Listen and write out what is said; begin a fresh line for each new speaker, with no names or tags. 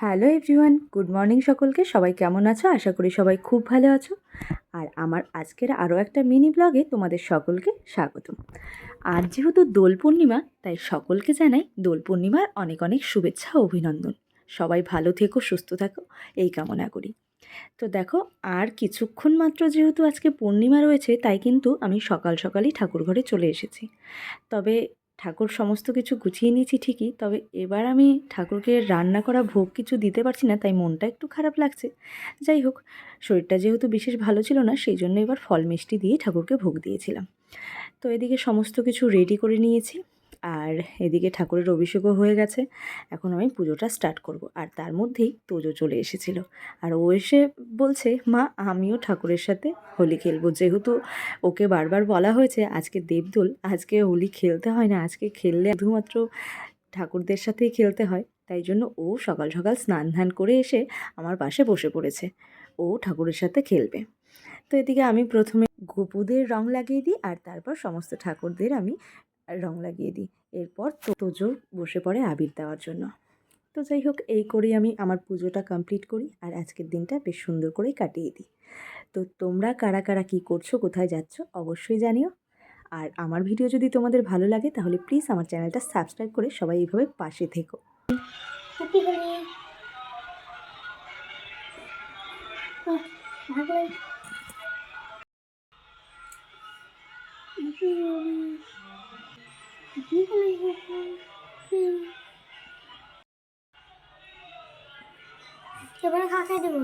Hello everyone, good morning সকলকে। সবাই কেমন আছো? আশা করি সবাই খুব ভালো আছো। আর আমার আজকের আরও একটা মিনি ব্লগে তোমাদের সকলকে স্বাগতম। আজ যেহেতু দোল পূর্ণিমা, তাই সকলকে জানাই দোল পূর্ণিমার অনেক অনেক শুভেচ্ছা ও অভিনন্দন। সবাই ভালো থেকো, সুস্থ থাকো, এই কামনা করি। তো দেখো, আর কিছুক্ষণ মাত্র যেহেতু আজকে পূর্ণিমা রয়েছে, তাই কিন্তু আমি সকাল সকালই ঠাকুর ঘরে চলে এসেছি। তবে ঠাকুর সমস্ত কিছু গুছিয়ে নিয়েছি ঠিকই, তবে এবার আমি ঠাকুরকে রান্না করা ভোগ কিছু দিতে পারছি না, তাই মনটা একটু খারাপ লাগছে। যাই হোক, শরীরটা যেহেতু বিশেষ ভালো ছিল না, সেই জন্য এবার ফল মিষ্টি দিয়ে ঠাকুরকে ভোগ দিয়েছিলাম। তো এদিকে সমস্ত কিছু রেডি করে নিয়েছি, আর এদিকে ঠাকুরের অভিষেকও হয়ে গেছে। এখন আমি পুজোটা স্টার্ট করব। আর তার মধ্যেই তোজো চলে এসেছিল, আর ও এসে বলছে, মা আমিও ঠাকুরের সাথে হোলি খেলবো। যেহেতু ওকে বারবার বলা হয়েছে আজকে দেবদোল, আজকে হোলি খেলতে হয় না, আজকে খেললে শুধুমাত্র ঠাকুরদের সাথেই খেলতে হয়, তাই জন্য ও সকাল সকাল স্নান ধান করে এসে আমার পাশে বসে পড়েছে। ও ঠাকুরের সাথে খেলবে। তো এদিকে আমি প্রথমে গোপুদের রং লাগিয়ে দিই, আর তারপর সমস্ত ঠাকুরদের আমি রং লাগিয়ে দিই। এরপর তোজো বসে পড়ে আবির দেওয়ার জন্য। তো যাই হোক, এই করেই আমি আমার পুজোটা কমপ্লিট করি, আর আজকের দিনটা বেশ সুন্দর করেই কাটিয়ে দিই। তো তোমরা কারা কারা কী করছো, কোথায় যাচ্ছ, অবশ্যই জানিও। আর আমার ভিডিও যদি তোমাদের ভালো লাগে, তাহলে প্লিজ আমার চ্যানেলটা সাবস্ক্রাইব করে সবাই এইভাবে পাশে থেকো।
এবারে খাই দেবো।